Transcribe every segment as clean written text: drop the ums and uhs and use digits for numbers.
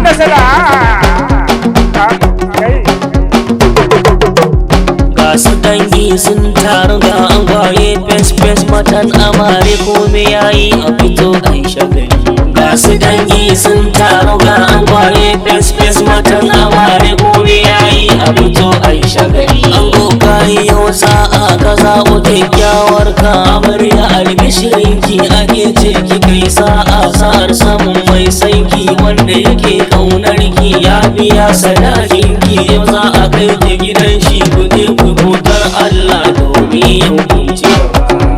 nasara. Ga su dangi sun taru ga angwaye fes matan amare kome yayi a fito ai shagali. Ga su dangi sun taru ga angwaye fes matan amare kome yayi a fito ai shagali. Ango kayi yau sa'a ka zaɓo kyakkyawar ka amarya albishirinki ake ce ki kai sa'a sa'ar samun mai sanki wanda yake kaunar ki ya biya sadakinki yau za a kai ki gidan shi kuje ku bautar Allah domin yau kunci.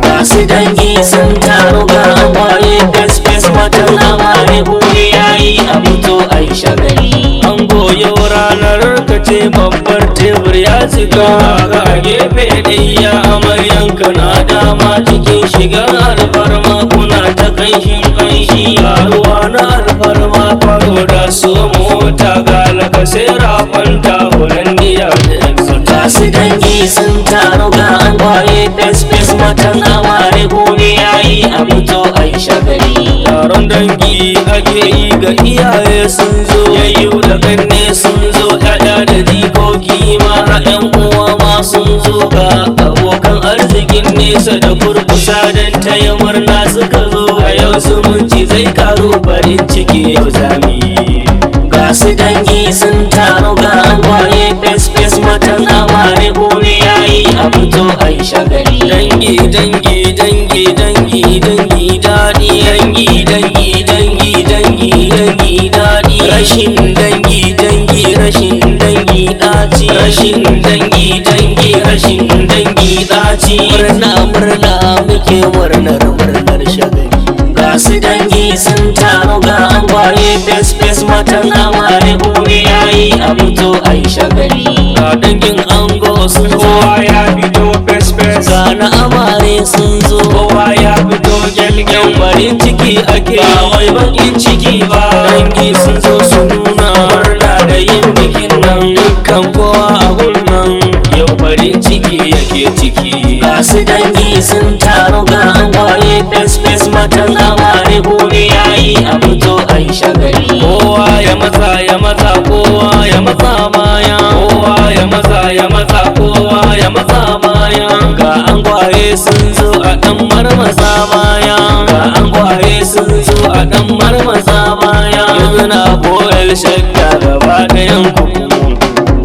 Ga su dangi sun taru ga amare fes matan amare kome yayi a fito ai shagali. Ango yau ranar ka ce babbar tebur ya cika ga gefe ɗaya amaryanka na dama cikin shigar alfarma kuna ta kanshin kanshi ruwa na alfarma faro da su mota ga lakasera kwanta holandiya da exota. Su dangi sun taru ga angwaye fes matan amare kome yayi a fito ai shagali. Taron dangi ake yi ga iyaye sun zo yayyu da ganne sun zo ƴaƴa da jikoki ma ƴan uwa ma sun zo ga abokan arzikin nesa da kurkusa don taya murna suka zo a yau zumunci zai karo farin ciki yau zami. Ga su dangi sun taru ga angwaye fes matan amare kome yayi a fito ai shagali. Dangi dangi dangi dangi dangi daɗi dangi dangi dangi dangi dangi daɗi rashin dangi dangi rashin dangi ɗaci rashin dangi dangi rashin dangi ɗaci. Murna murna muke murnar shagali. Ga su dangi sun taru ga angwaye fes matan amare kome yayi a fito ai shagali. Ga dangin ango sun zo kowa ya fito fes ga na amare sun zo kowa ya fito gyalgyal farin ciki ake ba wai bakin ciki ba. Dangi sun zo su nuna murna da yin bikin nan dukkan kowa a gunnan yau farin ciki yake ciki. Ga su dangi sun taru ga angwaye fes matan amare kome yayi a fito ai shagali. Kowa ya matsa ya matsa kowa ya matsa baya kowa ya matsa ya matsa kowa ya matsa baya. Ga angwaye sun zo a dan marmasa baya ga angwaye sun zo a dan marmasa baya. Yanzu na koyar shakka gaba ɗayan kuku.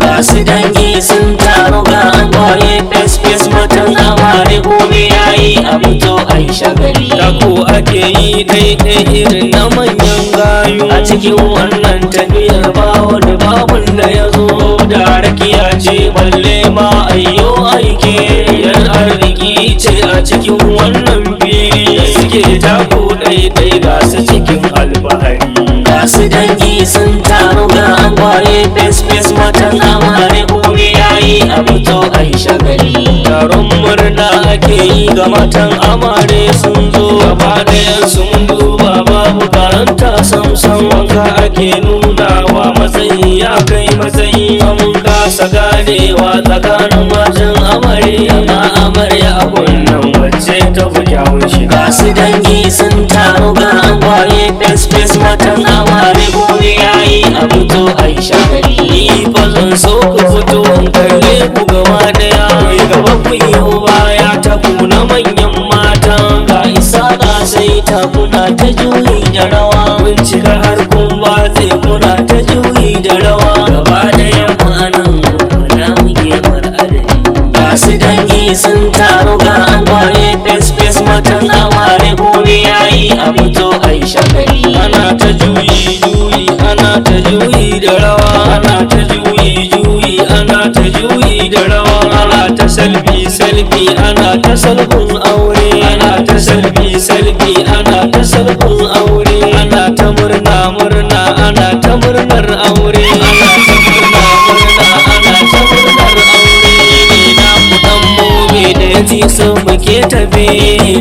Ga su dangi sun taru ga angwaye fes matan amare kome yayi a fito ai shagali. Tako ake yi ɗaiɗai irin na manyan gayu a cikin wannan tafiyar ba wani babun da ya zo da rakiya ce balle ma ayyo aike yan arziki ce a cikin wannan fili da suke tako ɗaiɗai ga su cikin alfahari. Ga su dangi sun taru ga angwaye fes matan amare kome yayi a fito ai shagali. Taron murna ake yi ga matan amare sun zo gaba ɗayan sun duba babu karanta samsam wanka ake nunawa matsayi ya kai matsayi mun kasa ganewa tsakanin matan amarya na amarya a kunnan wacce ta fi kyawun shiga. Ga su dangi sun taru ga angwaye fes matan amare kome yayi a fito ai shagali. Ni fa zan so ku fito in kalle ku gaba ɗaya gaba ku yi baya ta kuna manyan mata ga isa ga sai ta kuna ta juyi da rawa kun cika har kun batse kuna ta juyi da rawa gaba ɗayan ma'anan kuna muke mar adadi. Ga su dangi sun taru ga angwaye fes matan amare kome yayi a fito ai shagali. Ana ta juyi juyi ana ta juyi da rawa ana ta juyi juyi ana ta juyi da rawa ana ta salfi salfi ana ta salfin aure ana ta salfi salfi ana ta salfin aure ana ta murna murna ana ta murnar aure ana ta murna murna ana ta murnar aure. Na ku dan momi da ya ji sun muke tafe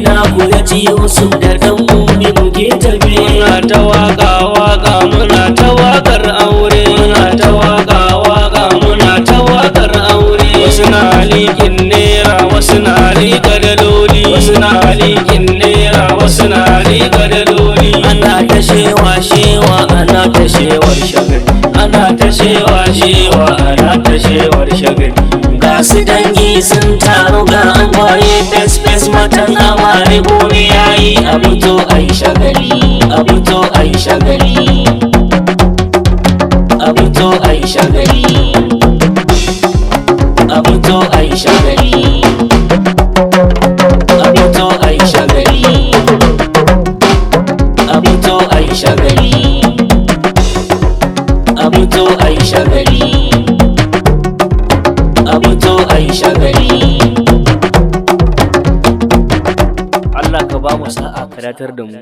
na ku ya ji wasu da dan momi muke tafe. Muna ta waka waka muna ta wakar aure muna ta waka waka muna ta wakar aure. Wasu na likin nera wasu na liƙa daloli wasu na likin nera wasu na liƙa daloli. ana ta shewa shewa ana ta shewar shagali, ana ta shewa shewa ana ta shewar shagali. Ga su dangi sun taru ga angwaye fes fes matan amare gobe yayi a fito ai shagali, a fito ai shagali, a fito ai shagali, a fito ai shagali, a fito ai shagali, a fito ai shagali, a fito ai shagali, a fito ai shagali. Allah ka ba mu sa'a ka datar da mu.